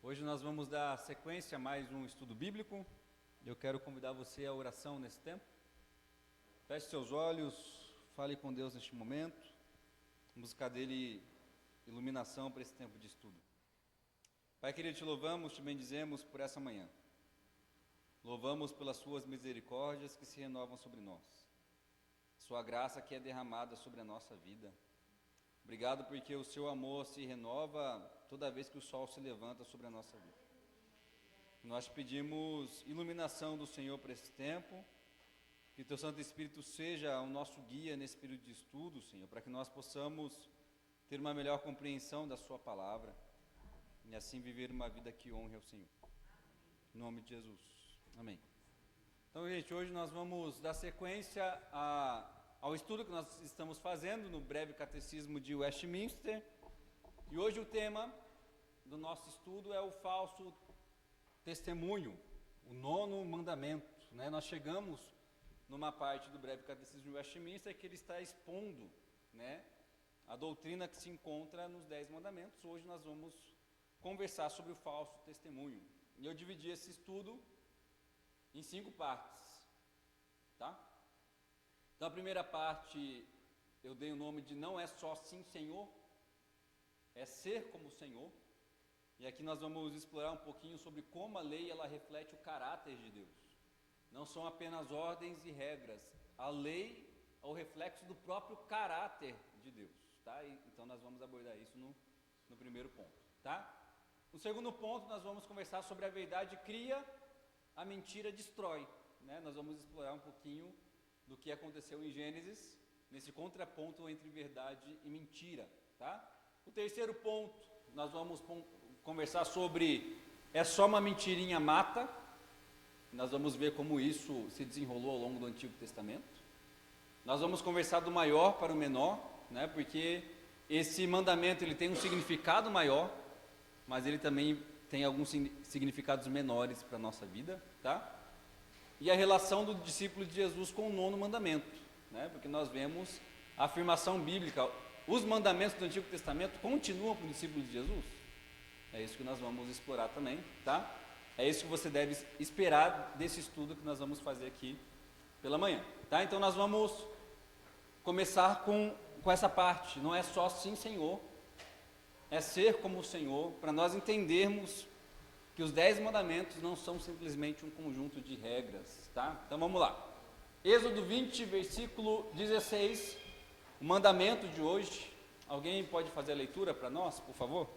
Hoje nós vamos dar sequência a mais um estudo bíblico. Eu quero convidar você à oração nesse tempo. Feche seus olhos, fale com Deus neste momento. Vamos buscar dele iluminação para esse tempo de estudo. Pai querido, te louvamos, te bendizemos por essa manhã. Louvamos pelas suas misericórdias que se renovam sobre nós. Sua graça que é derramada sobre a nossa vida. Obrigado porque o seu amor se renova toda vez que o sol se levanta sobre a nossa vida. Nós te pedimos iluminação do Senhor para esse tempo, que teu Santo Espírito seja o nosso guia nesse período de estudo, Senhor, para que nós possamos ter uma melhor compreensão da sua palavra e assim viver uma vida que honre ao Senhor. Em nome de Jesus. Amém. Então, gente, hoje nós vamos dar sequência ao estudo que nós estamos fazendo no breve catecismo de Westminster. E hoje o tema do nosso estudo é o falso testemunho, o nono mandamento, né? Nós chegamos numa parte do breve catecismo de Westminster que ele está expondo, né, a doutrina que se encontra nos 10 mandamentos. Hoje nós vamos conversar sobre o falso testemunho. E eu dividi esse estudo em 5 partes, tá? Então a primeira parte eu dei o nome de não é só sim Senhor, é ser como o Senhor. E aqui nós vamos explorar um pouquinho sobre como a lei ela reflete o caráter de Deus. Não são apenas ordens e regras. A lei é o reflexo do próprio caráter de Deus, tá? Então nós vamos abordar isso no primeiro ponto, tá? No segundo ponto nós vamos conversar sobre a verdade cria, a mentira destrói, né? Nós vamos explorar um pouquinho do que aconteceu em Gênesis, nesse contraponto entre verdade e mentira, tá? O terceiro ponto, nós vamos conversar sobre é só uma mentirinha mata. Nós vamos ver como isso se desenrolou ao longo do Antigo Testamento. Nós vamos conversar do maior para o menor, né? Porque esse mandamento ele tem um significado maior, mas ele também tem alguns significados menores para a nossa vida, tá? E a relação do discípulo de Jesus com o nono mandamento, né? Porque nós vemos a afirmação bíblica, os mandamentos do Antigo Testamento continuam para o discípulo de Jesus? É isso que nós vamos explorar também, tá? É isso que você deve esperar desse estudo que nós vamos fazer aqui pela manhã, tá? Então nós vamos começar com essa parte, não é só sim Senhor, é ser como o Senhor, para nós entendermos que os 10 mandamentos não são simplesmente um conjunto de regras, tá? Então vamos lá. Êxodo 20, versículo 16, o mandamento de hoje. Alguém pode fazer a leitura para nós, por favor?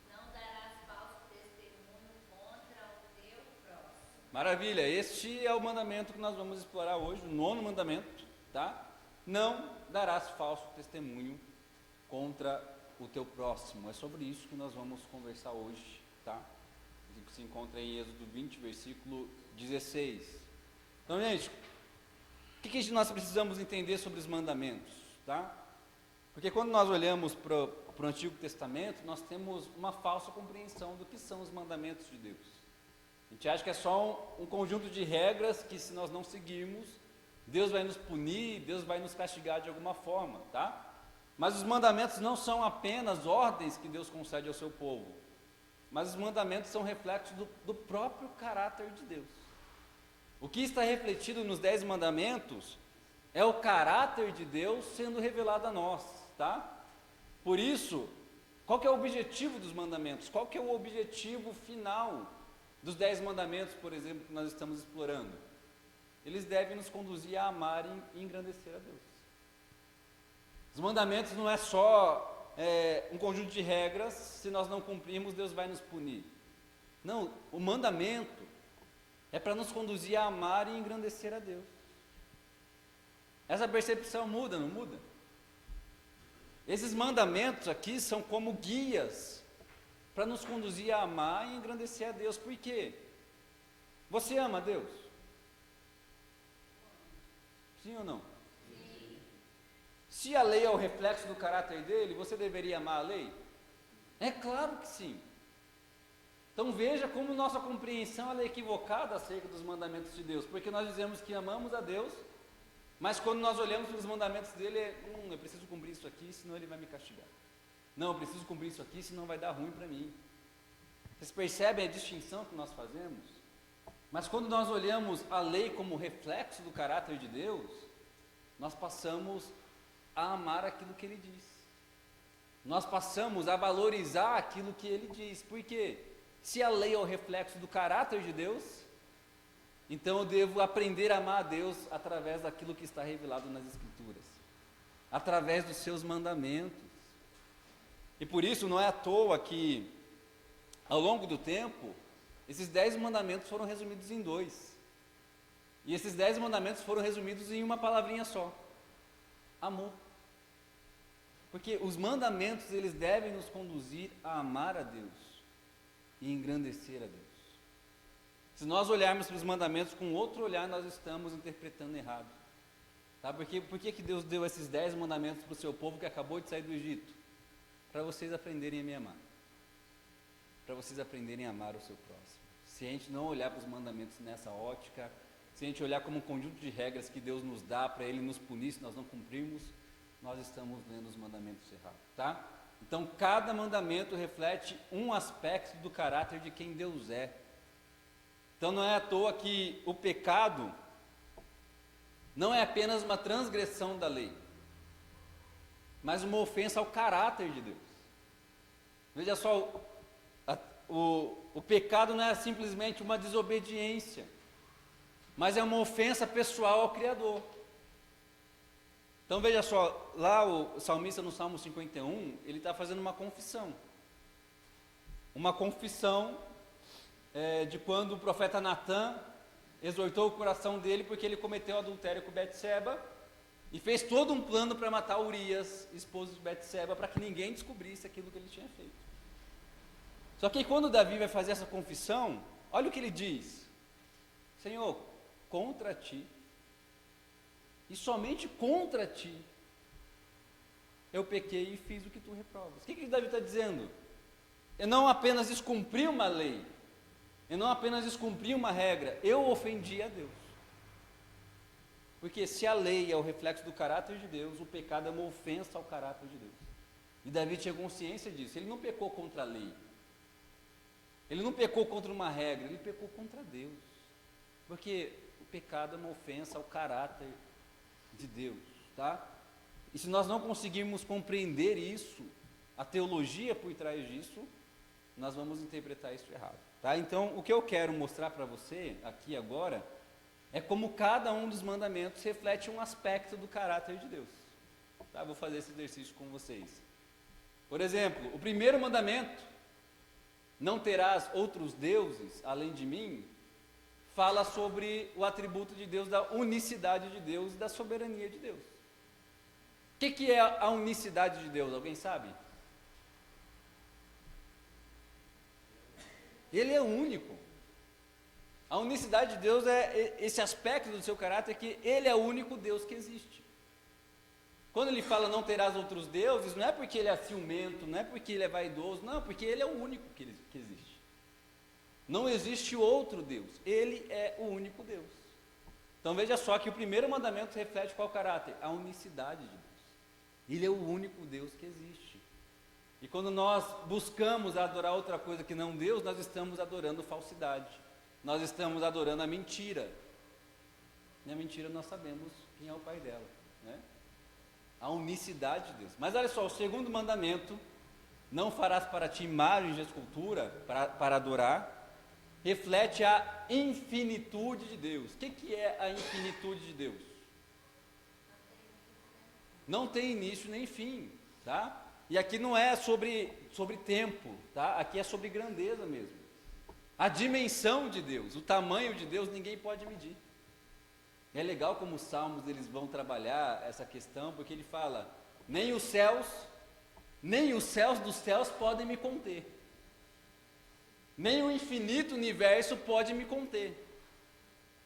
Não darás falso testemunho contra o teu próximo. Maravilha, este é o mandamento que nós vamos explorar hoje, o nono mandamento, tá? Não darás falso testemunho contra o teu próximo. É sobre isso que nós vamos conversar hoje, tá? Que se encontra em Êxodo 20, versículo 16. Então, gente, o que nós precisamos entender sobre os mandamentos, tá? Porque quando nós olhamos para o Antigo Testamento, nós temos uma falsa compreensão do que são os mandamentos de Deus. A gente acha que é só um conjunto de regras que, se nós não seguirmos, Deus vai nos punir, Deus vai nos castigar de alguma forma, tá? Mas os mandamentos não são apenas ordens que Deus concede ao seu povo, mas os mandamentos são reflexos do próprio caráter de Deus. O que está refletido nos 10 mandamentos é o caráter de Deus sendo revelado a nós, tá? Por isso, qual que é o objetivo dos mandamentos? Qual que é o objetivo final dos 10 mandamentos, por exemplo, que nós estamos explorando? Eles devem nos conduzir a amar e engrandecer a Deus. Os mandamentos não é só um conjunto de regras, se nós não cumprirmos, Deus vai nos punir. Não, o mandamento é para nos conduzir a amar e engrandecer a Deus. Essa percepção muda, não muda? Esses mandamentos aqui são como guias para nos conduzir a amar e engrandecer a Deus. Por quê? Você ama a Deus? Sim ou não? Se a lei é o reflexo do caráter dele, você deveria amar a lei? É claro que sim. Então veja como nossa compreensão é equivocada acerca dos mandamentos de Deus, porque nós dizemos que amamos a Deus, mas quando nós olhamos para os mandamentos dele, eu preciso cumprir isso aqui, senão ele vai me castigar. Não, eu preciso cumprir isso aqui, senão vai dar ruim para mim. Vocês percebem a distinção que nós fazemos? Mas quando nós olhamos a lei como reflexo do caráter de Deus, nós passamos a amar aquilo que Ele diz. Nós passamos a valorizar aquilo que Ele diz. Por quê? Se a lei é o reflexo do caráter de Deus, então eu devo aprender a amar a Deus através daquilo que está revelado nas Escrituras, através dos seus mandamentos. E por isso não é à toa que, ao longo do tempo, esses 10 mandamentos foram resumidos em 2. E esses 10 mandamentos foram resumidos em uma palavrinha só: amor. Porque os mandamentos, eles devem nos conduzir a amar a Deus e engrandecer a Deus. Se nós olharmos para os mandamentos com outro olhar, nós estamos interpretando errado. Tá? Por que Deus deu esses 10 mandamentos para o seu povo que acabou de sair do Egito? Para vocês aprenderem a me amar. Para vocês aprenderem a amar o seu próximo. Se a gente não olhar para os mandamentos nessa ótica, se a gente olhar como um conjunto de regras que Deus nos dá para Ele nos punir se nós não cumprirmos, nós estamos lendo os mandamentos errados, tá? Então, cada mandamento reflete um aspecto do caráter de quem Deus é. Então, não é à toa que o pecado não é apenas uma transgressão da lei, mas uma ofensa ao caráter de Deus. Veja só, o pecado não é simplesmente uma desobediência, mas é uma ofensa pessoal ao Criador. Então veja só, lá o salmista no Salmo 51, ele está fazendo uma confissão. Uma confissão de quando o profeta Natã exortou o coração dele porque ele cometeu adultério com Betseba e fez todo um plano para matar Urias, esposo de Betseba, para que ninguém descobrisse aquilo que ele tinha feito. Só que quando Davi vai fazer essa confissão, olha o que ele diz: Senhor, contra ti, e somente contra ti, eu pequei e fiz o que tu reprovas. O que Davi está dizendo? Eu não apenas descumpri uma lei, eu não apenas descumpri uma regra, eu ofendi a Deus. Porque se a lei é o reflexo do caráter de Deus, o pecado é uma ofensa ao caráter de Deus. E Davi tinha consciência disso. Ele não pecou contra a lei, ele não pecou contra uma regra, ele pecou contra Deus. Porque o pecado é uma ofensa ao caráter de Deus, tá? E se nós não conseguirmos compreender isso, a teologia por trás disso, nós vamos interpretar isso errado, tá? Então, o que eu quero mostrar para você aqui agora é como cada um dos mandamentos reflete um aspecto do caráter de Deus, tá? Vou fazer esse exercício com vocês. Por exemplo, o primeiro mandamento, não terás outros deuses além de mim, fala sobre o atributo de Deus, da unicidade de Deus e da soberania de Deus. O que é a unicidade de Deus? Alguém sabe? Ele é único. A unicidade de Deus é esse aspecto do seu caráter que Ele é o único Deus que existe. Quando Ele fala não terás outros deuses, não é porque Ele é ciumento, não é porque Ele é vaidoso, não, porque Ele é o único que existe. Não existe outro Deus, Ele é o único Deus. Então veja só que o primeiro mandamento reflete qual caráter? A unicidade de Deus. Ele é o único Deus que existe. E quando nós buscamos adorar outra coisa que não Deus, nós estamos adorando falsidade. Nós estamos adorando a mentira. E a mentira nós sabemos quem é o pai dela, né? A unicidade de Deus. Mas olha só, o segundo mandamento, não farás para ti imagens de escultura para adorar, reflete a infinitude de Deus. O que é a infinitude de Deus? Não tem início nem fim, tá? E aqui não é sobre tempo, tá? Aqui é sobre grandeza mesmo. A dimensão de Deus, o tamanho de Deus, ninguém pode medir. É legal como os salmos eles vão trabalhar essa questão, porque ele fala, nem os céus dos céus podem me conter. Nem o infinito universo pode me conter.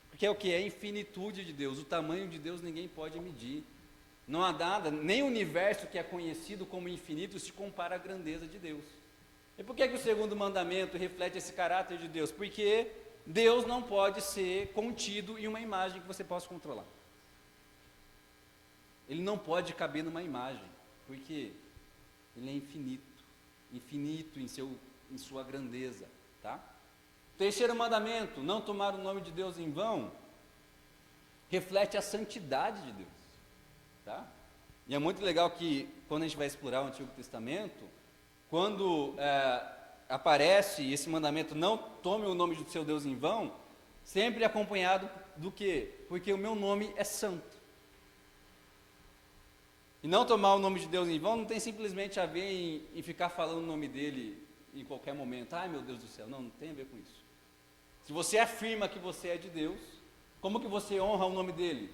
Porque é o que? É a infinitude de Deus, o tamanho de Deus ninguém pode medir. Não há nada, nem o universo que é conhecido como infinito se compara à grandeza de Deus. E por que o segundo mandamento reflete esse caráter de Deus? Porque Deus não pode ser contido em uma imagem que você possa controlar. Ele não pode caber numa imagem. Por quê? Ele é infinito, infinito em sua grandeza, tá? Terceiro mandamento, não tomar o nome de Deus em vão, reflete a santidade de Deus, tá? E é muito legal que, quando a gente vai explorar o Antigo Testamento, quando aparece esse mandamento, não tome o nome do seu Deus em vão, sempre acompanhado do quê? Porque o meu nome é santo. E não tomar o nome de Deus em vão não tem simplesmente a ver em ficar falando o nome dele em qualquer momento. Ai, meu Deus do céu, não tem a ver com isso. Se você afirma que você é de Deus, como que você honra o nome dele?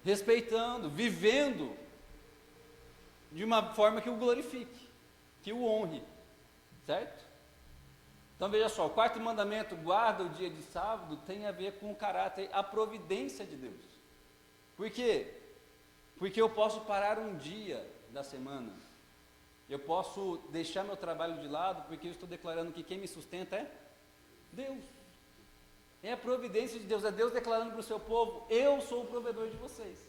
Respeitando, vivendo de uma forma que o glorifique, que o honre, certo? Então veja só, o quarto mandamento, guarda o dia de sábado, tem a ver com o caráter, a providência de Deus. Por quê? Porque eu posso parar um dia da semana, eu posso deixar meu trabalho de lado, porque eu estou declarando que quem me sustenta é Deus. É a providência de Deus, é Deus declarando para o seu povo: eu sou o provedor de vocês,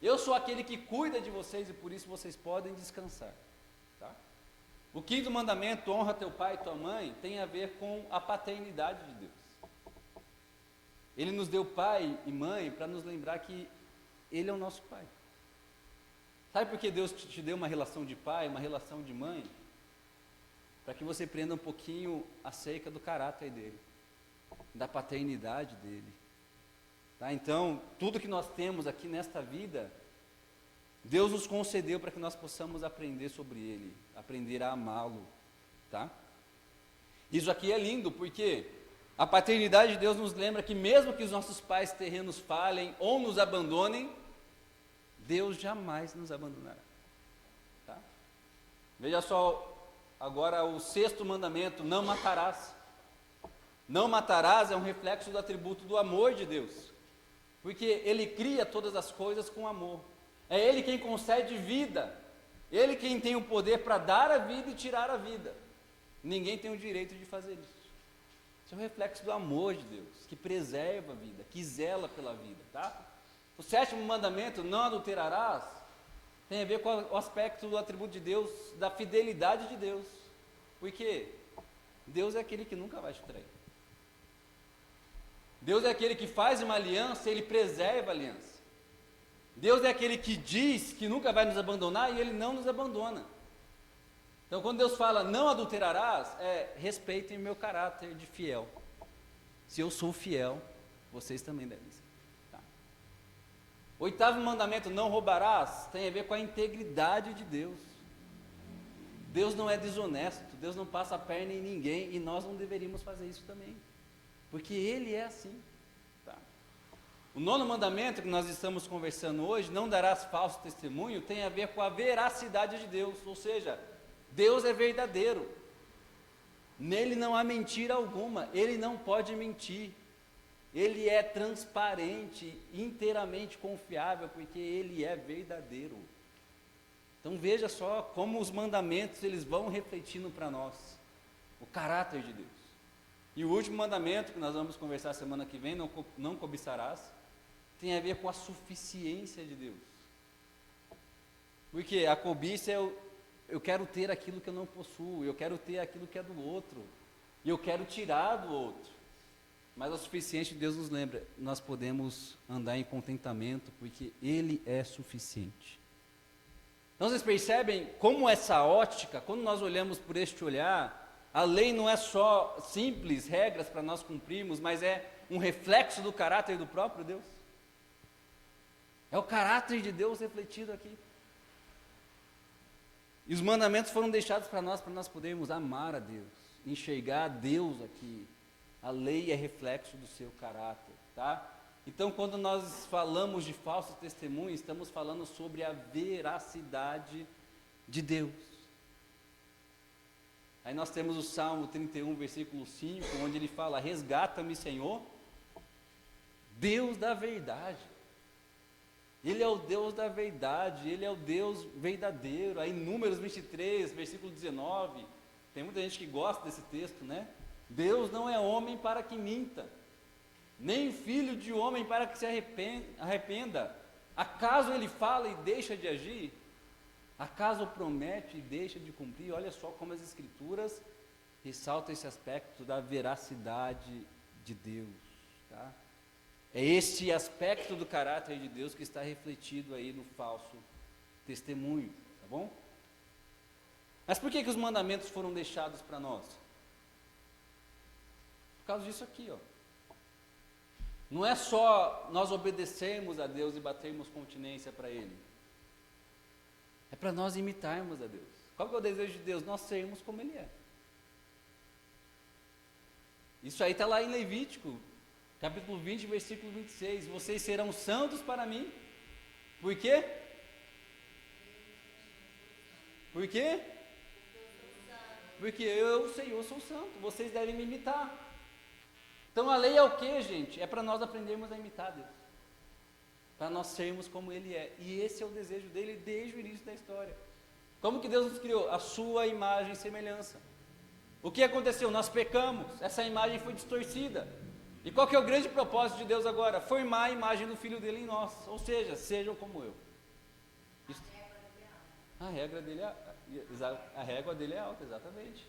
eu sou aquele que cuida de vocês e por isso vocês podem descansar, tá? O quinto mandamento, honra teu pai e tua mãe, tem a ver com a paternidade de Deus. Ele nos deu pai e mãe para nos lembrar que Ele é o nosso pai. Sabe por que Deus te deu uma relação de pai, uma relação de mãe? Para que você prenda um pouquinho acerca do caráter dele, da paternidade dele, tá? Então, tudo que nós temos aqui nesta vida, Deus nos concedeu para que nós possamos aprender sobre ele, aprender a amá-lo, tá? Isso aqui é lindo, porque a paternidade de Deus nos lembra que mesmo que os nossos pais terrenos falhem ou nos abandonem, Deus jamais nos abandonará, tá? Veja só, agora o sexto mandamento, não matarás. Não matarás é um reflexo do atributo do amor de Deus, porque Ele cria todas as coisas com amor, é Ele quem concede vida, Ele quem tem o poder para dar a vida e tirar a vida, ninguém tem o direito de fazer isso. Isso é um reflexo do amor de Deus, que preserva a vida, que zela pela vida, tá? O sétimo mandamento, não adulterarás, tem a ver com o aspecto do atributo de Deus, da fidelidade de Deus, porque Deus é aquele que nunca vai te trair. Deus é aquele que faz uma aliança, Ele preserva a aliança. Deus é aquele que diz que nunca vai nos abandonar e Ele não nos abandona. Então, quando Deus fala, não adulterarás, respeitem o meu caráter de fiel. Se eu sou fiel, vocês também devem ser. Tá? Oitavo mandamento, não roubarás, tem a ver com a integridade de Deus. Deus não é desonesto, Deus não passa a perna em ninguém, e nós não deveríamos fazer isso também, porque Ele é assim. Tá? O nono mandamento que nós estamos conversando hoje, não darás falso testemunho, tem a ver com a veracidade de Deus, ou seja, Deus é verdadeiro, nele não há mentira alguma, Ele não pode mentir, Ele é transparente, inteiramente confiável, porque Ele é verdadeiro. Então veja só como os mandamentos eles vão refletindo para nós o caráter de Deus. E o último mandamento que nós vamos conversar semana que vem, não cobiçarás, tem a ver com a suficiência de Deus. Porque a cobiça é eu quero ter aquilo que eu não possuo, eu quero ter aquilo que é do outro, e eu quero tirar do outro. Mas a suficiência de Deus nos lembra, nós podemos andar em contentamento, porque Ele é suficiente. Então vocês percebem como essa ótica, quando nós olhamos por este olhar, a lei não é só simples regras para nós cumprirmos, mas é um reflexo do caráter do próprio Deus. É o caráter de Deus refletido aqui. E os mandamentos foram deixados para nós podermos amar a Deus, enxergar a Deus aqui. A lei é reflexo do seu caráter, tá? Então, quando nós falamos de falso testemunho, estamos falando sobre a veracidade de Deus. Aí nós temos o Salmo 31, versículo 5, onde ele fala, resgata-me, Senhor, Deus da verdade. Ele é o Deus da verdade, Ele é o Deus verdadeiro. Aí Números 23, versículo 19, tem muita gente que gosta desse texto, né? Deus não é homem para que minta, nem filho de homem para que se arrependa. Acaso Ele fala e deixa de agir? Acaso promete e deixa de cumprir? Olha só como as Escrituras ressaltam esse aspecto da veracidade de Deus, tá? É este aspecto do caráter de Deus que está refletido aí no falso testemunho, tá bom? Mas por que os mandamentos foram deixados para nós? Por causa disso aqui, ó. Não é só nós obedecermos a Deus e batermos continência para Ele. É para nós imitarmos a Deus. Qual que é o desejo de Deus? Nós sermos como Ele é. Isso aí está lá em Levítico, capítulo 20, versículo 26. Vocês serão santos para mim. Por quê? Por quê? Porque eu, o Senhor, sou santo. Vocês devem me imitar. Então a lei é o que, gente? É para nós aprendermos a imitar Deus. Para nós sermos como Ele é. E esse é o desejo dele desde o início da história. Como que Deus nos criou? A sua imagem e semelhança. O que aconteceu? Nós pecamos. Essa imagem foi distorcida. E qual que é o grande propósito de Deus agora? Formar a imagem do Filho dele em nós. Ou seja, sejam como eu. Isso. A régua dele é alta, exatamente.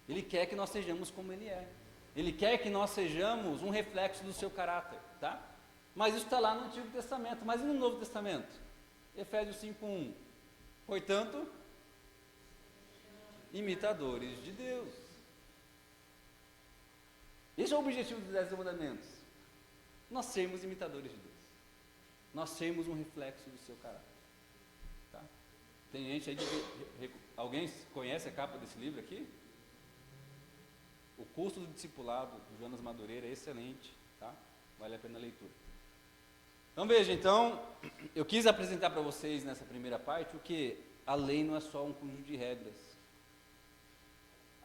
Ele quer que nós sejamos como Ele é. Ele quer que nós sejamos um reflexo do seu caráter, tá? Mas isso está lá no Antigo Testamento. Mas e no Novo Testamento? Efésios 5:1. Portanto, imitadores de Deus. Esse é o objetivo dos 10 mandamentos. Nós sermos imitadores de Deus. Nós sermos um reflexo do seu caráter. Tá? Tem gente aí, alguém conhece a capa desse livro aqui? O Custo do Discipulado, do Jonas Madureira, é excelente, tá? Vale a pena a leitura. Então veja, eu quis apresentar para vocês nessa primeira parte o que a lei não é só um conjunto de regras.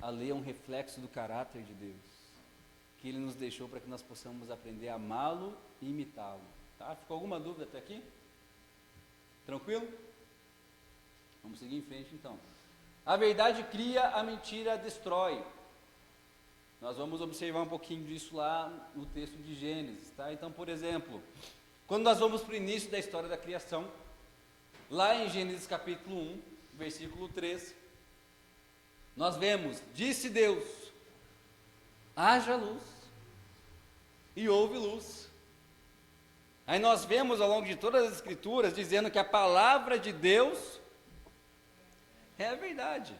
A lei é um reflexo do caráter de Deus, que Ele nos deixou para que nós possamos aprender a amá-lo e imitá-lo. Tá? Ficou alguma dúvida até aqui? Tranquilo? Vamos seguir em frente então. A verdade cria, a mentira destrói. Nós vamos observar um pouquinho disso lá no texto de Gênesis, tá? Então, por exemplo, quando nós vamos para o início da história da criação, lá em Gênesis capítulo 1, versículo 13, nós vemos, disse Deus, haja luz, e houve luz. Aí nós vemos ao longo de todas as escrituras, dizendo que a palavra de Deus é a verdade.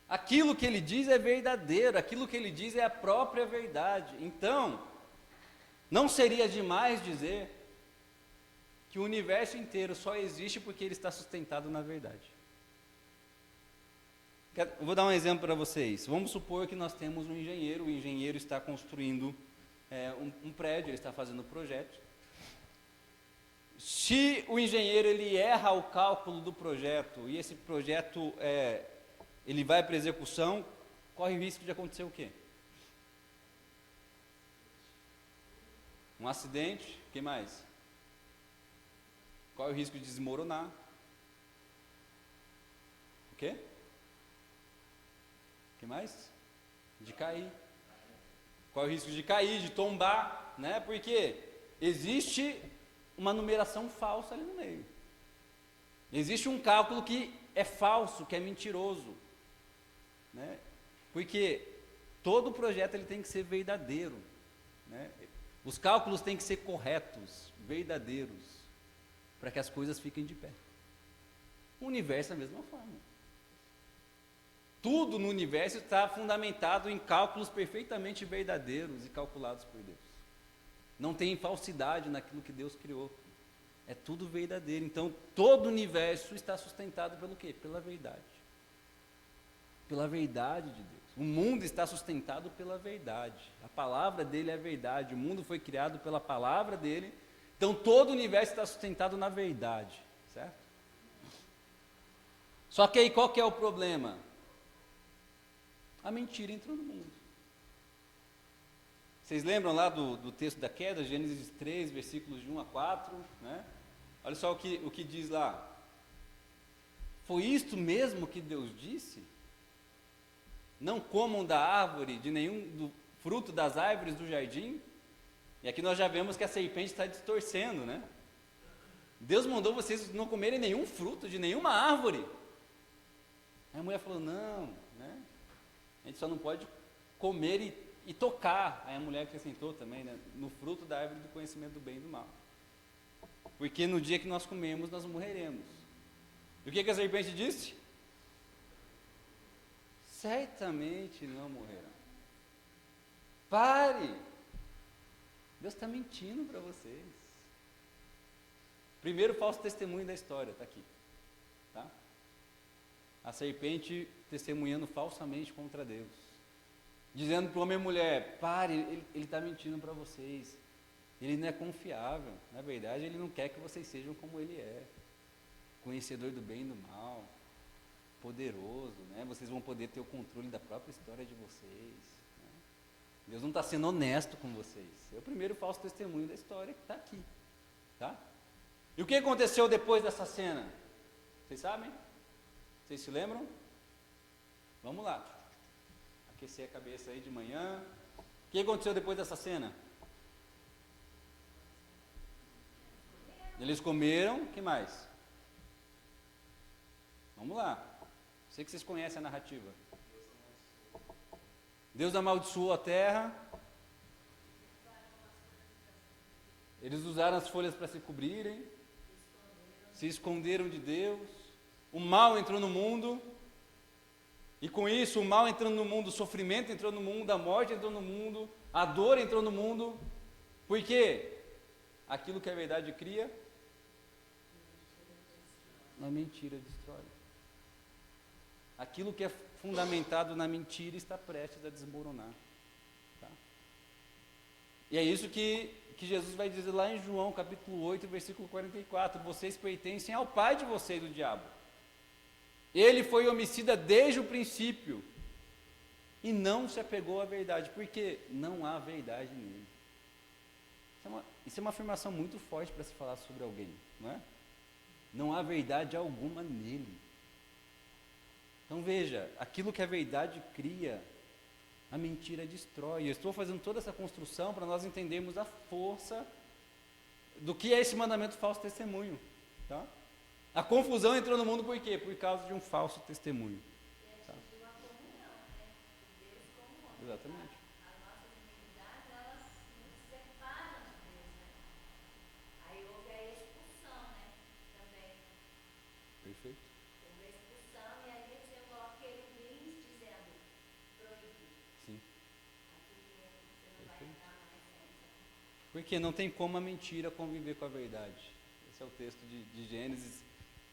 Aquilo que Ele diz é verdadeiro, aquilo que Ele diz é a própria verdade. Então, não seria demais dizer que o universo inteiro só existe porque ele está sustentado na verdade. Eu vou dar um exemplo para vocês. Vamos supor que nós temos um engenheiro, o engenheiro está construindo um prédio, ele está fazendo um projeto. Se o engenheiro ele erra o cálculo do projeto e esse projeto ele vai para execução, corre o risco de acontecer o quê? Um acidente, o que mais? Corre o risco de desmoronar. O quê? O que mais? De cair. Corre o risco de cair, de tombar, né? Porque existe uma numeração falsa ali no meio. Existe um cálculo que é falso, que é mentiroso. Né? Porque todo projeto ele tem que ser verdadeiro, né? Os cálculos têm que ser corretos, verdadeiros, para que as coisas fiquem de pé. O universo é a mesma forma. Tudo no universo está fundamentado em cálculos perfeitamente verdadeiros e calculados por Deus. Não tem falsidade naquilo que Deus criou. É tudo verdadeiro. Então todo o universo está sustentado pelo quê? Pela verdade. Pela verdade de Deus. O mundo está sustentado pela verdade. A palavra dele é a verdade. O mundo foi criado pela palavra dele. Então todo o universo está sustentado na verdade, certo? Só que aí qual que é o problema? A mentira entrou no mundo. Vocês lembram lá do texto da queda, Gênesis 3, versículos de 1 a 4, né? Olha só o que diz lá. Foi isto mesmo que Deus disse? Não comam da árvore, de nenhum do fruto das árvores do jardim? E aqui nós já vemos que a serpente está distorcendo, né? Deus mandou vocês não comerem nenhum fruto de nenhuma árvore. Aí a mulher falou, não, né? A gente só não pode comer e tocar. Aí a mulher acrescentou também, né? No fruto da árvore do conhecimento do bem e do mal. Porque no dia que nós comemos, nós morreremos. E o que a serpente disse? Certamente não morrerão. Pare! Deus está mentindo para vocês. Primeiro falso testemunho da história, está aqui. Tá? A serpente testemunhando falsamente contra Deus. Dizendo para o homem e mulher, pare, ele está mentindo para vocês. Ele não é confiável. Na verdade, ele não quer que vocês sejam como ele é. Conhecedor do bem e do mal. Poderoso, né? Vocês vão poder ter o controle da própria história de vocês. Né? Deus não está sendo honesto com vocês. É o primeiro falso testemunho da história que está aqui. Tá? E o que aconteceu depois dessa cena? Vocês sabem? Vocês se lembram? Vamos lá. Aquecer a cabeça aí de manhã. O que aconteceu depois dessa cena? Eles comeram, o que mais? Vamos lá. Sei que vocês conhecem a narrativa. Deus amaldiçoou a terra. Eles usaram as folhas para se cobrirem. Se esconderam de Deus. O mal entrou no mundo. E com isso, o mal entrando no mundo, o sofrimento entrou no mundo, a morte entrou no mundo, a dor entrou no mundo. Por quê? Aquilo que a verdade cria, a mentira destrói. Aquilo que é fundamentado na mentira está prestes a desmoronar. Tá? E é isso que Jesus vai dizer lá em João, capítulo 8, versículo 44. Vocês pertencem ao pai de vocês, o diabo. Ele foi homicida desde o princípio e não se apegou à verdade, porque não há verdade nele. Isso é uma afirmação muito forte para se falar sobre alguém, não é? Não há verdade alguma nele. Então veja, aquilo que a verdade cria, a mentira destrói. Eu estou fazendo toda essa construção para nós entendermos a força do que é esse mandamento falso testemunho. Tá? A confusão entrou no mundo por quê? Por causa de um falso testemunho. Tá? Exatamente. Perfeito. Houve a expulsão e aí você coloca ele lins dizendo proibido. Sim. Aqui você não vai Perfeito. entrar mais nessa. Porque não tem como a mentira conviver com a verdade. Esse é o texto de Gênesis.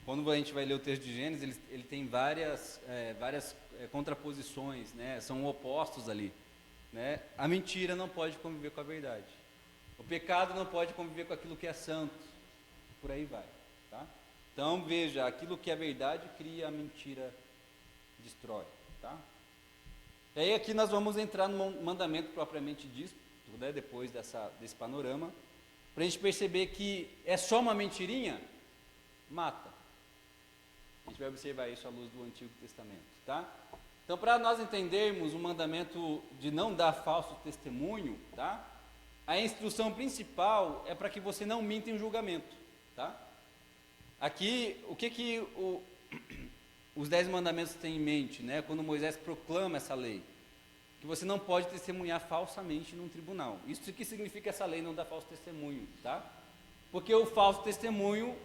Quando a gente vai ler o texto de Gênesis, ele tem várias contraposições, né? São opostos ali. Né? A mentira não pode conviver com a verdade. O pecado não pode conviver com aquilo que é santo. Por aí vai. Tá? Então veja, aquilo que é verdade cria, a mentira destrói. Tá? E aí aqui nós vamos entrar no mandamento propriamente dito, né? Depois desse panorama, para a gente perceber que é só uma mentirinha, mata. A gente vai observar isso à luz do Antigo Testamento. Tá? Então, para nós entendermos o mandamento de não dar falso testemunho, tá? A instrução principal é para que você não minta em julgamento. Tá? Aqui, o que os 10 mandamentos têm em mente, né? Quando Moisés proclama essa lei? Que você não pode testemunhar falsamente num tribunal. Isso que significa essa lei não dar falso testemunho. Tá? Porque o falso testemunho,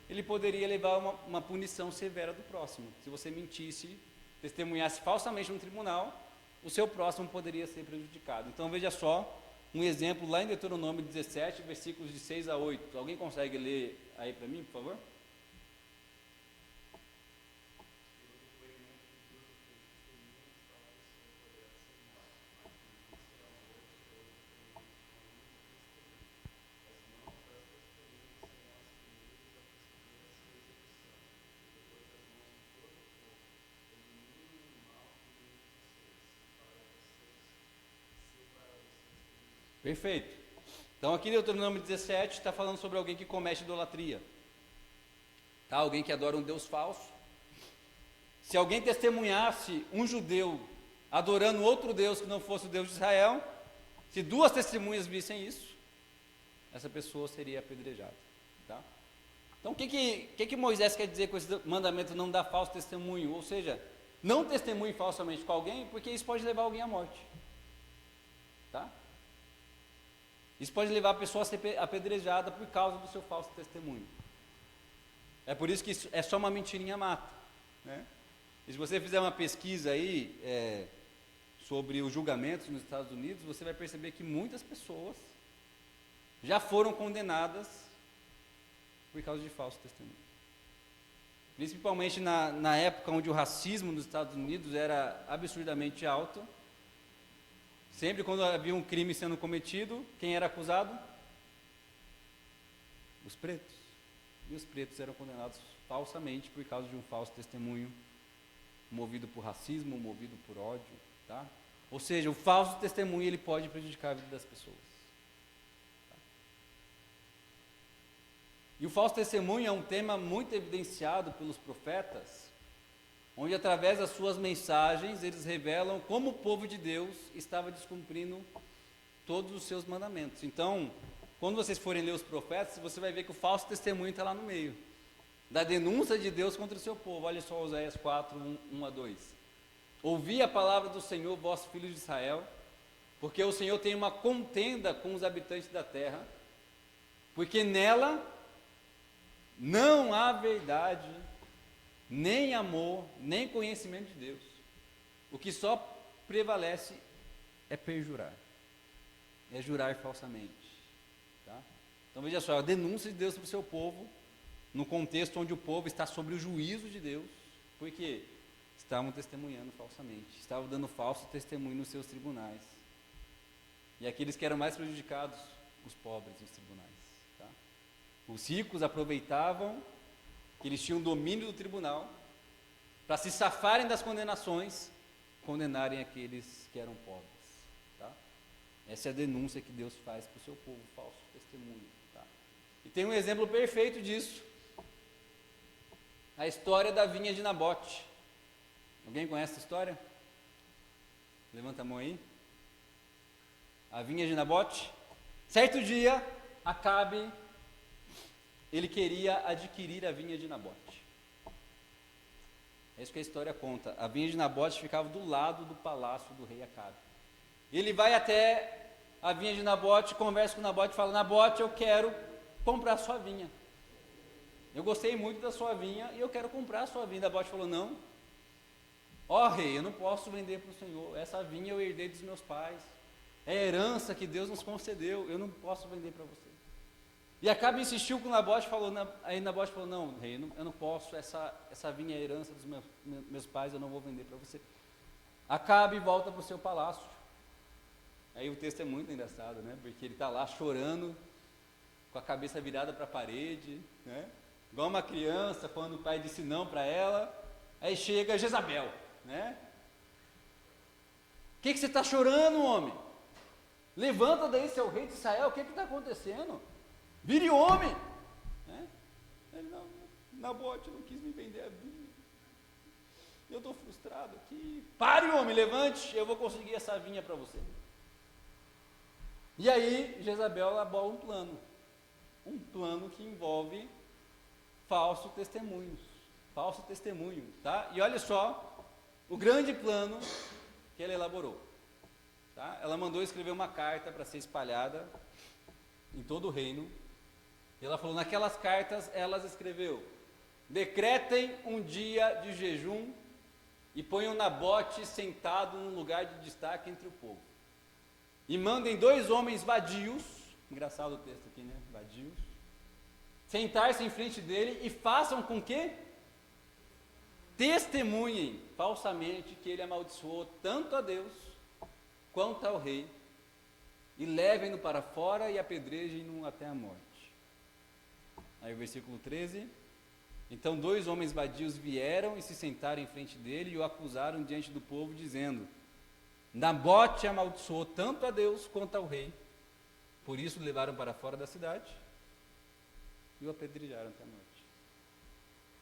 ele poderia levar a uma punição severa do próximo. Se você mentisse, testemunhasse falsamente no tribunal, o seu próximo poderia ser prejudicado. Então veja só, um exemplo lá em Deuteronômio 17, versículos de 6 a 8. Alguém consegue ler aí para mim, por favor? Perfeito. Então aqui em Deuteronômio 17 está falando sobre alguém que comete idolatria. Tá? Alguém que adora um Deus falso. Se alguém testemunhasse um judeu adorando outro Deus que não fosse o Deus de Israel, se 2 testemunhas vissem isso, essa pessoa seria apedrejada. Tá? Então, o que Moisés quer dizer com esse mandamento não dar falso testemunho? Ou seja, não testemunhe falsamente com alguém, porque isso pode levar alguém à morte. Tá? Isso pode levar a pessoa a ser apedrejada por causa do seu falso testemunho. É por isso que isso é só uma mentirinha mata. Né? E se você fizer uma pesquisa aí sobre os julgamentos nos Estados Unidos, você vai perceber que muitas pessoas já foram condenadas por causa de falso testemunho. Principalmente na época onde o racismo nos Estados Unidos era absurdamente alto. Sempre quando havia um crime sendo cometido, quem era acusado? Os pretos. E os pretos eram condenados falsamente por causa de um falso testemunho, movido por racismo, movido por ódio. Tá? Ou seja, o falso testemunho ele pode prejudicar a vida das pessoas. Tá? E o falso testemunho é um tema muito evidenciado pelos profetas, onde através das suas mensagens eles revelam como o povo de Deus estava descumprindo todos os seus mandamentos. Então, quando vocês forem ler os profetas, você vai ver que o falso testemunho está lá no meio, da denúncia de Deus contra o seu povo. Olha só Oséias 4, 1 a 2. Ouvi a palavra do Senhor, vós filhos de Israel, porque o Senhor tem uma contenda com os habitantes da terra, porque nela não há verdade, nem amor, nem conhecimento de Deus. O que só prevalece é perjurar, é jurar falsamente. Tá? Então veja só, a denúncia de Deus para o seu povo, no contexto onde o povo está sob o juízo de Deus, porque estavam testemunhando falsamente, estavam dando falso testemunho nos seus tribunais. E aqueles que eram mais prejudicados, os pobres nos tribunais. Tá? Os ricos aproveitavam que eles tinham domínio do tribunal, para se safarem das condenações, condenarem aqueles que eram pobres. Tá? Essa é a denúncia que Deus faz para o seu povo, falso testemunho. Tá? E tem um exemplo perfeito disso, a história da vinha de Nabote. Alguém conhece essa história? Levanta a mão aí. A vinha de Nabote. Certo dia, Acabe, ele queria adquirir a vinha de Nabote. É isso que a história conta. A vinha de Nabote ficava do lado do palácio do rei Acabe. Ele vai até a vinha de Nabote, conversa com Nabote e fala: Nabote, eu quero comprar a sua vinha. Eu gostei muito da sua vinha e eu quero comprar a sua vinha. Nabote falou: não. Ó rei, eu não posso vender para o Senhor. Essa vinha eu herdei dos meus pais. É herança que Deus nos concedeu. Eu não posso vender para você. E Acabe insistiu com Nabote, aí Nabote falou: não, rei, eu não posso, essa vinha é herança dos meus pais, eu não vou vender para você. Acabe volta para o seu palácio. Aí o texto é muito engraçado, né? Porque ele está lá chorando, com a cabeça virada para a parede, né? Igual uma criança, quando o pai disse não para ela. Aí chega Jezabel, né? O que você está chorando, homem? Levanta daí, seu rei de Israel, o que está acontecendo? Vire homem! Né? Ele, não, Nabote não quis me vender a vinha. Eu estou frustrado aqui. Pare, homem, levante, eu vou conseguir essa vinha para você. E aí, Jezabel elabola um plano que envolve falso testemunho, tá? E olha só, o grande plano que ela elaborou. Tá? Ela mandou escrever uma carta para ser espalhada em todo o reino. E ela falou, naquelas cartas, elas escreveu: decretem um dia de jejum e ponham Nabote sentado num lugar de destaque entre o povo. E mandem 2 homens vadios, engraçado o texto aqui, né? Vadios, sentar-se em frente dele e façam com que testemunhem falsamente que ele amaldiçoou tanto a Deus quanto ao rei, e levem-no para fora e apedrejem-no até a morte. Aí o versículo 13: então 2 homens vadios vieram e se sentaram em frente dele e o acusaram diante do povo, dizendo: Nabote amaldiçoou tanto a Deus quanto ao rei, por isso o levaram para fora da cidade e o apedrejaram até a morte.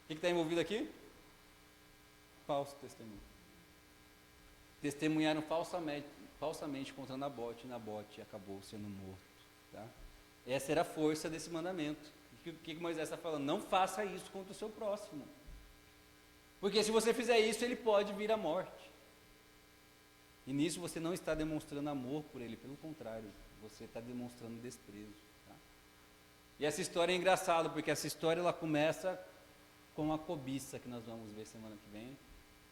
O que está envolvido aqui? Falso testemunho. Testemunharam falsamente contra Nabote, e Nabote acabou sendo morto. Tá? Essa era a força desse mandamento. O que Moisés está falando? Não faça isso contra o seu próximo. Porque se você fizer isso, ele pode vir à morte. E nisso você não está demonstrando amor por ele, pelo contrário, você está demonstrando desprezo. Tá? E essa história é engraçada, porque essa história ela começa com a cobiça, que nós vamos ver semana que vem.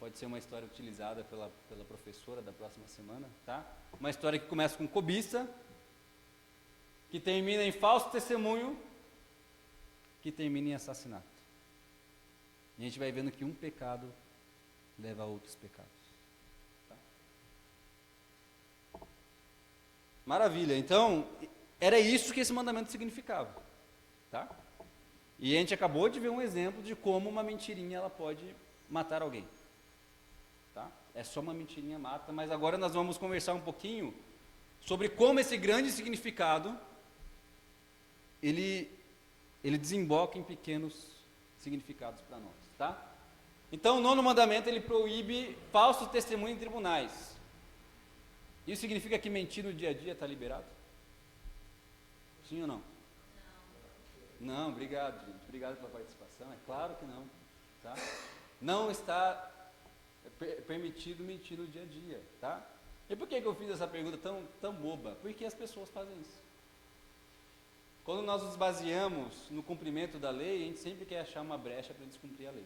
Pode ser uma história utilizada pela professora da próxima semana. Tá? Uma história que começa com cobiça, que termina em falso testemunho, que termina em assassinato. E a gente vai vendo que um pecado leva a outros pecados. Tá? Maravilha. Então, era isso que esse mandamento significava. Tá? E a gente acabou de ver um exemplo de como uma mentirinha ela pode matar alguém. Tá? É só uma mentirinha mata, mas agora nós vamos conversar um pouquinho sobre como esse grande significado ele desemboca em pequenos significados para nós, tá? Então, o 9º mandamento, ele proíbe falso testemunho em tribunais. Isso significa que mentir no dia a dia está liberado? Sim ou não? Não, obrigado, gente. Obrigado pela participação. É claro que não, tá? Não está permitido mentir no dia a dia, tá? E por que eu fiz essa pergunta tão boba? Porque as pessoas fazem isso. Quando nós nos baseamos no cumprimento da lei, a gente sempre quer achar uma brecha para descumprir a lei.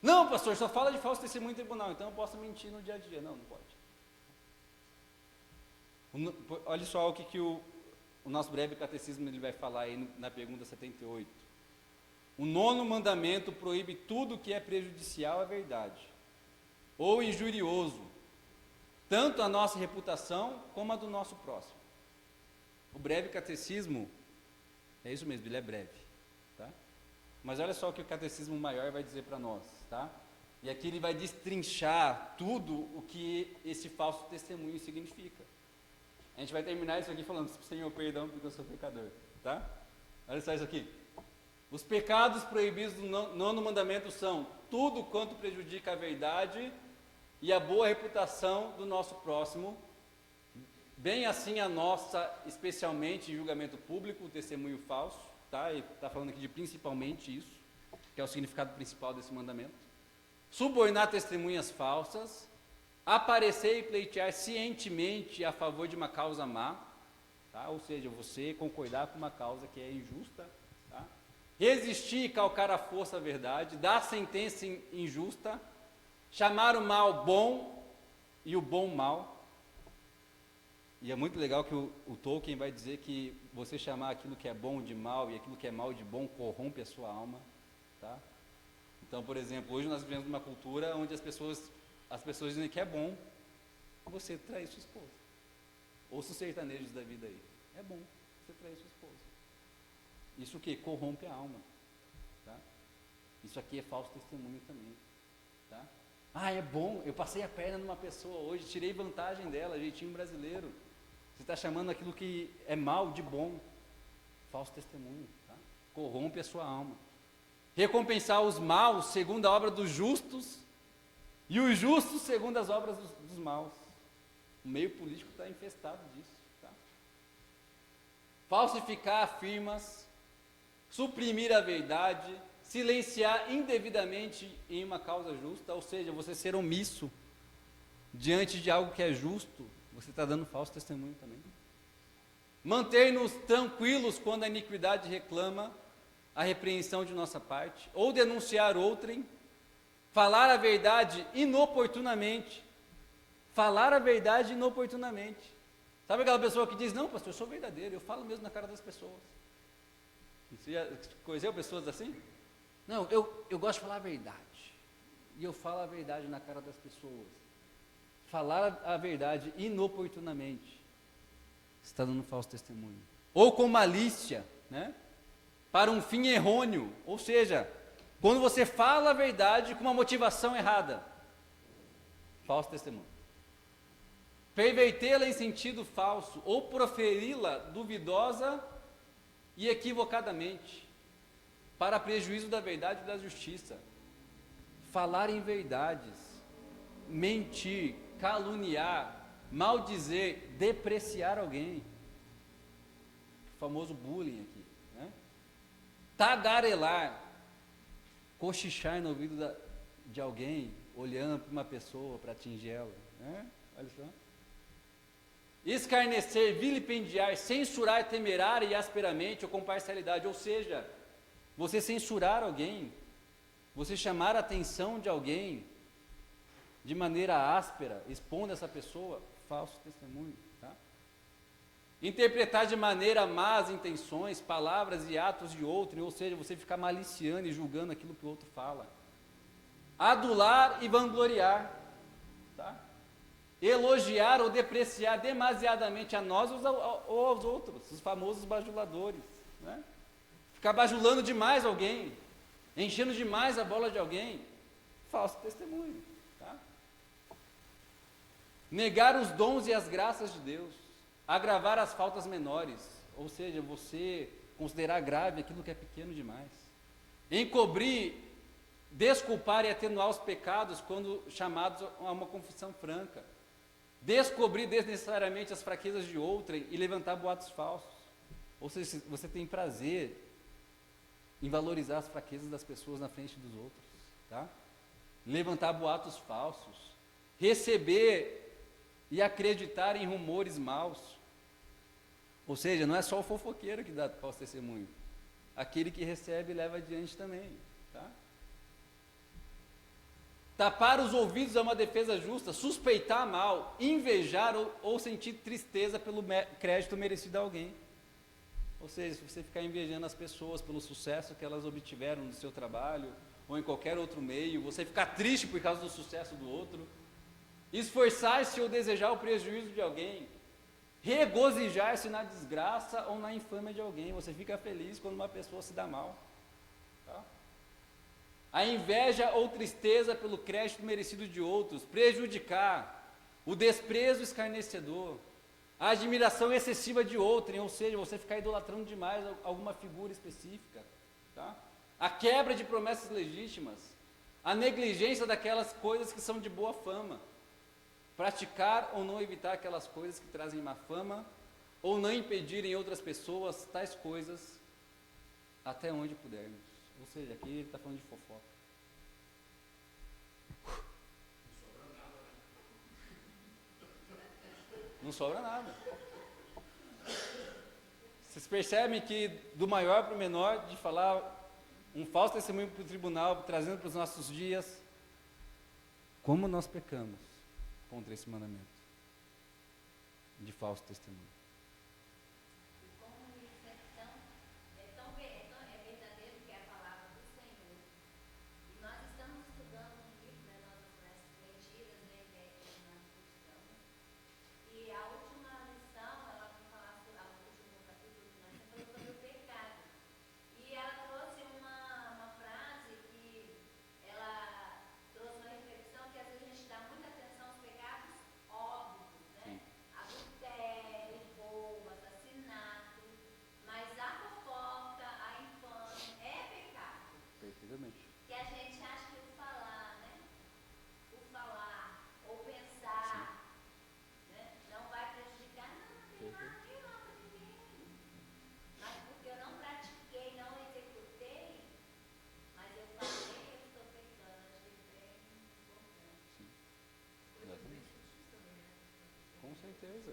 Não, pastor, só fala de falso testemunho em tribunal, então eu posso mentir no dia a dia. Não pode. Olha só o que o nosso breve catecismo ele vai falar aí na pergunta 78. O 9º mandamento proíbe tudo que é prejudicial à verdade, ou injurioso, tanto a nossa reputação como a do nosso próximo. O breve catecismo é isso mesmo, ele é breve, tá? Mas olha só o que o catecismo maior vai dizer para nós, tá? E aqui ele vai destrinchar tudo o que esse falso testemunho significa. A gente vai terminar isso aqui falando, Senhor, perdão porque eu sou pecador, tá? Olha só isso aqui. Os pecados proibidos do 9º mandamento são tudo quanto prejudica a verdade e a boa reputação do nosso próximo, bem assim a nossa, especialmente em julgamento público, o testemunho falso, tá? Ele está falando aqui de principalmente isso, que é o significado principal desse mandamento. Subornar testemunhas falsas, aparecer e pleitear cientemente a favor de uma causa má, tá? Ou seja, você concordar com uma causa que é injusta, tá? Resistir e calcar à força a verdade, dar sentença injusta, chamar o mal bom e o bom mal. E é muito legal que o Tolkien vai dizer que você chamar aquilo que é bom de mal e aquilo que é mal de bom corrompe a sua alma, tá? Então, por exemplo, hoje nós vivemos uma cultura onde as pessoas dizem que é bom você trair sua esposa. Ouça os sertanejos da vida aí. É bom você trair sua esposa. Isso o quê? Corrompe a alma, tá? Isso aqui é falso testemunho também, tá? Ah, é bom, eu passei a perna numa pessoa hoje, tirei vantagem dela, jeitinho brasileiro. Você está chamando aquilo que é mal de bom. Falso testemunho, tá? Corrompe a sua alma. Recompensar os maus segundo a obra dos justos e os justos segundo as obras dos maus. O meio político está infestado disso, tá? Falsificar firmas, suprimir a verdade, silenciar indevidamente em uma causa justa, ou seja, você ser omisso diante de algo que é justo, você está dando falso testemunho também. Manter-nos tranquilos quando a iniquidade reclama a repreensão de nossa parte, ou denunciar outrem, falar a verdade inoportunamente. Falar a verdade inoportunamente. Sabe aquela pessoa que diz, não, pastor, eu sou verdadeiro, eu falo mesmo na cara das pessoas. Você já conheceu pessoas assim? Não, eu gosto de falar a verdade. E eu falo a verdade na cara das pessoas. Falar a verdade inoportunamente. Você está dando falso testemunho. Ou com malícia, né? Para um fim errôneo. Ou seja, quando você fala a verdade com uma motivação errada. Falso testemunho. Pervertê-la em sentido falso. Ou proferi-la duvidosa e equivocadamente. Para prejuízo da verdade e da justiça. Falar em verdades. Mentir. Caluniar. Maldizer. Depreciar alguém. O famoso bullying aqui. Né? tagarelar, cochichar no ouvido de alguém, olhando para uma pessoa para atingir ela, né? Olha só. Escarnecer, vilipendiar, censurar temerária e asperamente ou com parcialidade, ou seja, você censurar alguém, você chamar a atenção de alguém de maneira áspera, expondo essa pessoa, falso testemunho, tá? Interpretar de maneira má as intenções, palavras e atos de outro, ou seja, você ficar maliciando e julgando aquilo que o outro fala. Adular e vangloriar, tá? Elogiar ou depreciar demasiadamente a nós ou aos outros, os famosos bajuladores, né? Ficar bajulando demais alguém, enchendo demais a bola de alguém, falso testemunho, tá? Negar os dons e as graças de Deus, agravar as faltas menores, ou seja, você considerar grave aquilo que é pequeno demais, encobrir, desculpar e atenuar os pecados quando chamados a uma confissão franca, descobrir desnecessariamente as fraquezas de outrem e levantar boatos falsos, ou seja, você tem prazer em valorizar as fraquezas das pessoas na frente dos outros, tá? Levantar boatos falsos, receber e acreditar em rumores maus, ou seja, não é só o fofoqueiro que dá falso testemunho, aquele que recebe e leva adiante também, tá? Tapar os ouvidos é uma defesa justa, suspeitar mal, invejar ou sentir tristeza pelo crédito merecido a alguém. Ou seja, se você ficar invejando as pessoas pelo sucesso que elas obtiveram no seu trabalho, ou em qualquer outro meio, você ficar triste por causa do sucesso do outro, esforçar-se ou desejar o prejuízo de alguém, regozijar-se na desgraça ou na infâmia de alguém, você fica feliz quando uma pessoa se dá mal. Tá? A inveja ou tristeza pelo crédito merecido de outros, prejudicar, o desprezo escarnecedor, a admiração excessiva de outrem, ou seja, você ficar idolatrando demais alguma figura específica, tá? A quebra de promessas legítimas, a negligência daquelas coisas que são de boa fama, praticar ou não evitar aquelas coisas que trazem má fama, ou não impedir em outras pessoas tais coisas até onde pudermos. Ou seja, aqui ele está falando de fofoca. Não sobra nada. Vocês percebem que do maior para o menor, de falar um falso testemunho para o tribunal, trazendo para os nossos dias, como nós pecamos contra esse mandamento de falso testemunho. Que a gente acha que o falar, né? O falar ou pensar, né? Não vai prejudicar, não tem nada de mal para ninguém. Mas porque eu não pratiquei, não executei, mas eu falei, eu estou pecando, acho que é importante. Exatamente. Com certeza.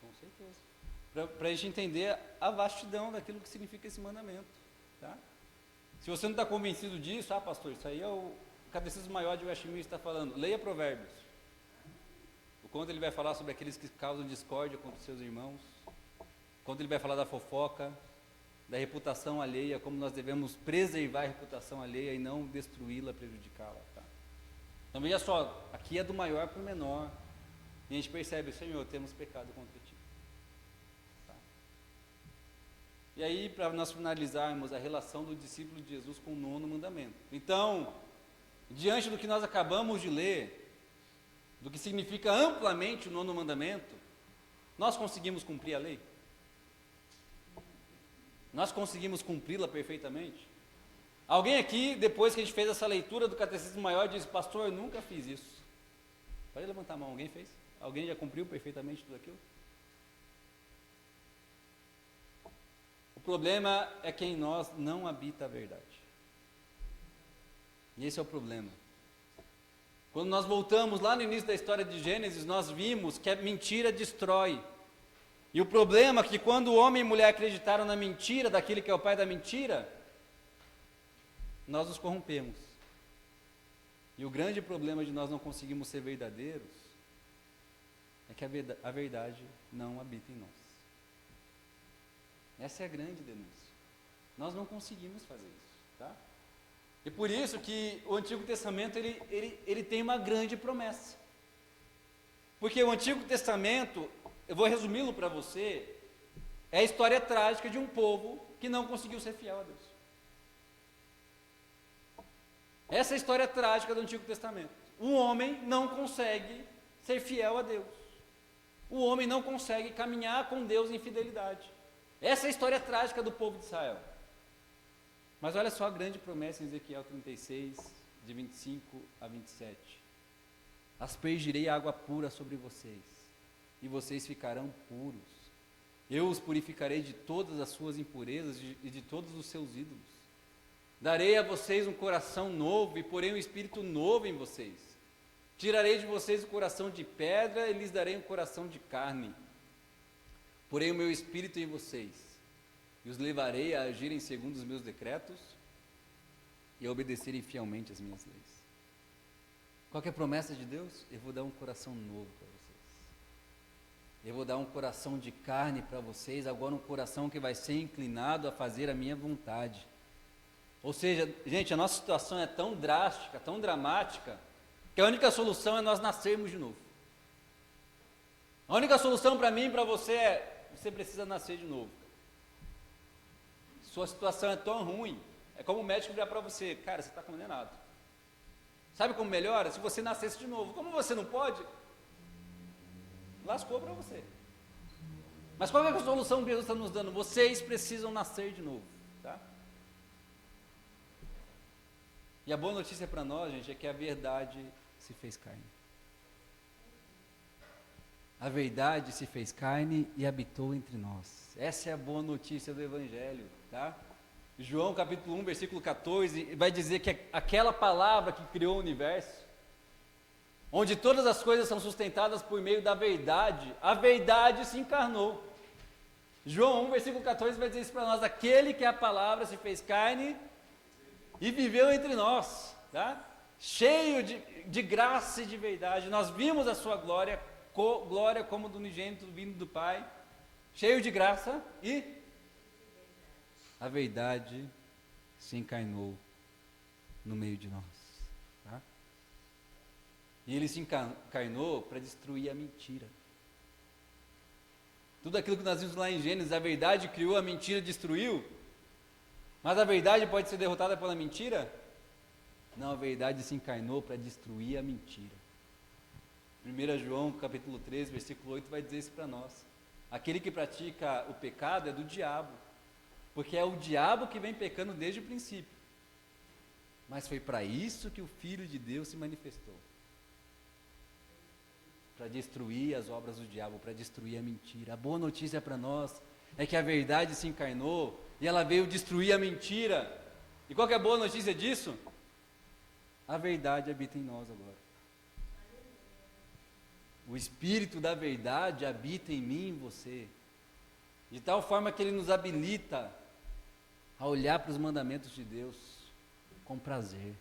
Com certeza. Para a gente entender a vastidão daquilo que significa esse mandamento. Tá? Se você não está convencido disso, pastor, isso aí é o Catecismo Maior de Westminster está falando, leia Provérbios. O quanto ele vai falar sobre aqueles que causam discórdia contra os seus irmãos, quanto ele vai falar da fofoca, da reputação alheia, como nós devemos preservar a reputação alheia e não destruí-la, prejudicá-la. Tá? Então veja só, aqui é do maior para o menor, e a gente percebe, Senhor, temos pecado contra ti. E aí, para nós finalizarmos a relação do discípulo de Jesus com o 9º mandamento. Então, diante do que nós acabamos de ler, do que significa amplamente o 9º mandamento, nós conseguimos cumprir a lei? Nós conseguimos cumpri-la perfeitamente? Alguém aqui, depois que a gente fez essa leitura do Catecismo Maior, diz, pastor, eu nunca fiz isso. Pode levantar a mão, alguém fez? Alguém já cumpriu perfeitamente tudo aquilo? problema é que em nós não habita a verdade. E esse é o problema. Quando nós voltamos lá no início da história de Gênesis, nós vimos que a mentira destrói. E o problema é que quando o homem e mulher acreditaram na mentira daquele que é o pai da mentira, nós nos corrompemos. E o grande problema de nós não conseguirmos ser verdadeiros é que a verdade não habita em nós. Essa é a grande denúncia. Nós não conseguimos fazer isso, tá? E por isso que o Antigo Testamento ele tem uma grande promessa. Porque o Antigo Testamento, eu vou resumi-lo para você, é a história trágica de um povo que não conseguiu ser fiel a Deus. Essa é a história trágica do Antigo Testamento. O homem não consegue ser fiel a Deus. O homem não consegue caminhar com Deus em fidelidade. Essa é a história trágica do povo de Israel. Mas olha só a grande promessa em Ezequiel 36, de 25 a 27. Aspergirei água pura sobre vocês, e vocês ficarão puros. Eu os purificarei de todas as suas impurezas e de todos os seus ídolos. Darei a vocês um coração novo e porei um espírito novo em vocês. Tirarei de vocês o coração de pedra e lhes darei um coração de carne. Porei o meu espírito em vocês e os levarei a agirem segundo os meus decretos e a obedecerem fielmente as minhas leis. Qual que é a promessa de Deus? Eu vou dar um coração novo para vocês. Eu vou dar um coração de carne para vocês, agora um coração que vai ser inclinado a fazer a minha vontade. Ou seja, gente, a nossa situação é tão drástica, tão dramática, que a única solução é nós nascermos de novo. A única solução para mim e para você é, você precisa nascer de novo. Sua situação é tão ruim, é como o médico virar para você, cara, você está condenado. Sabe como melhora? Se você nascesse de novo. Como você não pode, lascou para você. Mas qual é a solução que Deus está nos dando? Vocês precisam nascer de novo, tá? E a boa notícia para nós, gente, é que a verdade se fez carne. A verdade se fez carne e habitou entre nós. Essa é a boa notícia do Evangelho, tá? João capítulo 1, versículo 14, vai dizer que aquela palavra que criou o universo, onde todas as coisas são sustentadas por meio da verdade, a verdade se encarnou. João 1, versículo 14 vai dizer isso para nós, aquele que é a palavra se fez carne e viveu entre nós, tá? Cheio de graça e de verdade. Nós vimos a sua glória como do unigênito vindo do Pai, cheio de graça e a verdade se encarnou no meio de nós. Tá? E ele se encarnou para destruir a mentira. Tudo aquilo que nós vimos lá em Gênesis, a verdade criou, a mentira destruiu. Mas a verdade pode ser derrotada pela mentira? Não, a verdade se encarnou para destruir a mentira. 1 João capítulo 3, versículo 8 vai dizer isso para nós. Aquele que pratica o pecado é do diabo, porque é o diabo que vem pecando desde o princípio. Mas foi para isso que o Filho de Deus se manifestou. Para destruir as obras do diabo, para destruir a mentira. A boa notícia para nós é que a verdade se encarnou e ela veio destruir a mentira. E qual que é a boa notícia disso? A verdade habita em nós agora. O Espírito da verdade habita em mim e em você, de tal forma que ele nos habilita a olhar para os mandamentos de Deus com prazer,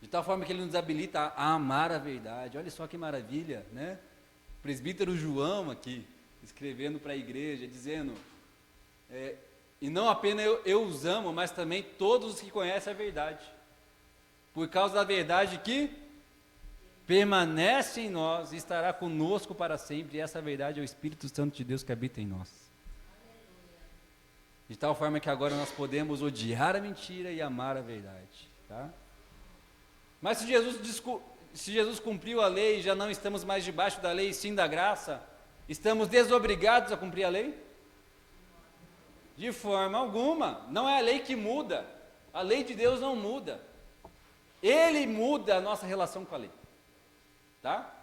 de tal forma que ele nos habilita a amar a verdade. Olha só que maravilha, né? O presbítero João aqui, escrevendo para a igreja, dizendo, e não apenas eu os amo, mas também todos os que conhecem a verdade, por causa da verdade que permanece em nós e estará conosco para sempre, e essa verdade é o Espírito Santo de Deus que habita em nós. De tal forma que agora nós podemos odiar a mentira e amar a verdade, tá? Mas se Jesus cumpriu a lei, já não estamos mais debaixo da lei, sim da graça, estamos desobrigados a cumprir a lei? De forma alguma, não é a lei que muda, a lei de Deus não muda, Ele muda a nossa relação com a lei. Tá?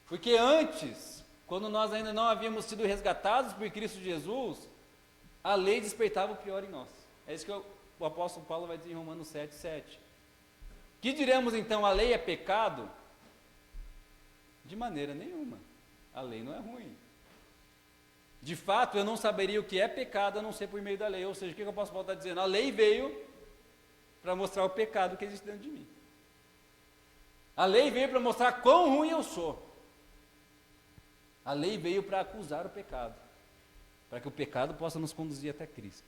Porque antes quando nós ainda não havíamos sido resgatados por Cristo Jesus, a lei despertava o pior em nós. É isso que o apóstolo Paulo vai dizer em Romanos 7:7. Que diremos então, a lei é pecado? De maneira nenhuma. A lei não é ruim. De fato, eu não saberia o que é pecado a não ser por meio da lei. Ou seja, o que o apóstolo Paulo está dizendo? A lei veio para mostrar o pecado que existe dentro de mim. A lei veio para mostrar quão ruim eu sou. A lei veio para acusar o pecado, para que o pecado possa nos conduzir até Cristo.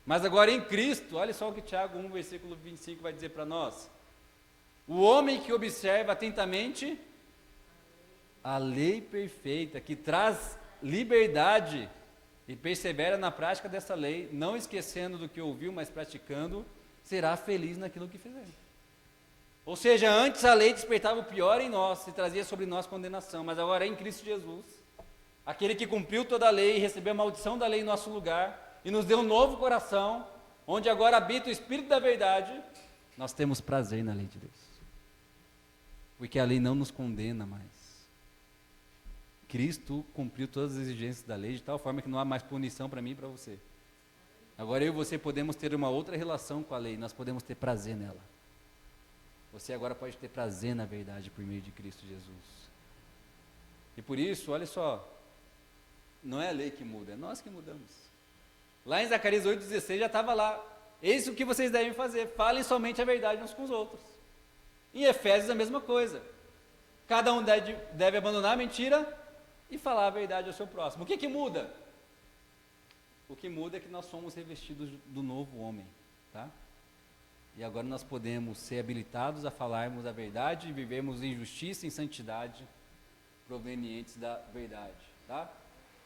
Mas agora em Cristo, olha só o que Tiago 1, versículo 25 vai dizer para nós. O homem que observa atentamente a lei perfeita, que traz liberdade e persevera na prática dessa lei, não esquecendo do que ouviu, mas praticando, será feliz naquilo que fizer. Ou seja, antes a lei despertava o pior em nós e trazia sobre nós condenação, mas agora em Cristo Jesus, aquele que cumpriu toda a lei e recebeu a maldição da lei em nosso lugar e nos deu um novo coração, onde agora habita o Espírito da verdade, nós temos prazer na lei de Deus. Porque a lei não nos condena mais. Cristo cumpriu todas as exigências da lei de tal forma que não há mais punição para mim e para você. Agora eu e você podemos ter uma outra relação com a lei, nós podemos ter prazer nela. Você agora pode ter prazer na verdade por meio de Cristo Jesus. E por isso, olha só, não é a lei que muda, é nós que mudamos. Lá em Zacarias 8,16 já estava lá, eis o que vocês devem fazer, falem somente a verdade uns com os outros. Em Efésios a mesma coisa, cada um deve abandonar a mentira e falar a verdade ao seu próximo. O que muda? O que muda é que nós somos revestidos do novo homem, tá? E agora nós podemos ser habilitados a falarmos a verdade e vivermos em justiça e em santidade provenientes da verdade, tá?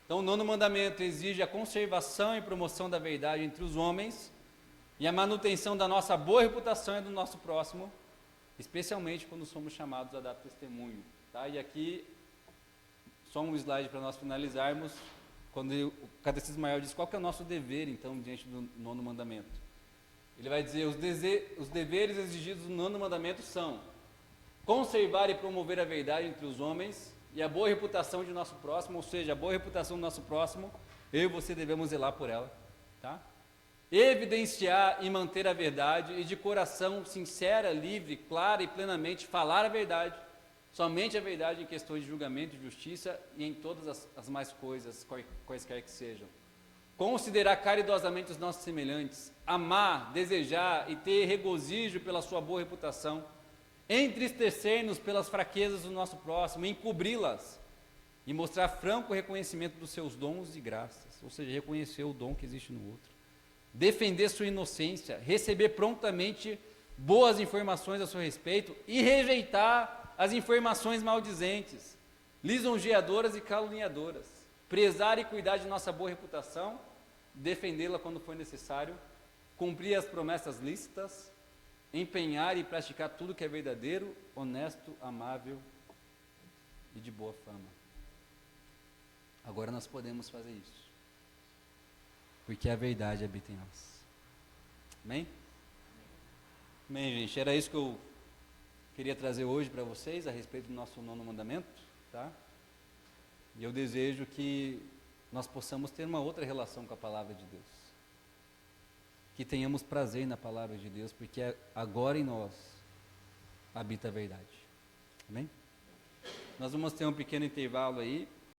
Então o 9º mandamento exige a conservação e promoção da verdade entre os homens e a manutenção da nossa boa reputação e do nosso próximo, especialmente quando somos chamados a dar testemunho, tá? E aqui, só um slide para nós finalizarmos, quando o Catecismo Maior diz qual que é o nosso dever, então, diante do 9º mandamento. Ele vai dizer, os deveres exigidos no 9º mandamento são conservar e promover a verdade entre os homens e a boa reputação de nosso próximo, ou seja, a boa reputação do nosso próximo, eu e você devemos zelar por ela, tá? Evidenciar e manter a verdade e de coração sincera, livre, clara e plenamente falar a verdade, somente a verdade em questões de julgamento e justiça e em todas as mais coisas, quaisquer que sejam. Considerar caridosamente os nossos semelhantes, amar, desejar e ter regozijo pela sua boa reputação, entristecer-nos pelas fraquezas do nosso próximo, encobri-las e mostrar franco reconhecimento dos seus dons e graças, ou seja, reconhecer o dom que existe no outro, defender sua inocência, receber prontamente boas informações a seu respeito e rejeitar as informações maldizentes, lisonjeadoras e caluniadoras, prezar e cuidar de nossa boa reputação, defendê-la quando for necessário, cumprir as promessas lícitas, empenhar e praticar tudo que é verdadeiro, honesto, amável e de boa fama. Agora nós podemos fazer isso, porque a verdade habita em nós. Amém? Amém, gente. Era isso que eu queria trazer hoje para vocês a respeito do nosso 9º mandamento, tá? E eu desejo que nós possamos ter uma outra relação com a palavra de Deus. Que tenhamos prazer na palavra de Deus, porque agora em nós habita a verdade. Amém? Nós vamos ter um pequeno intervalo aí.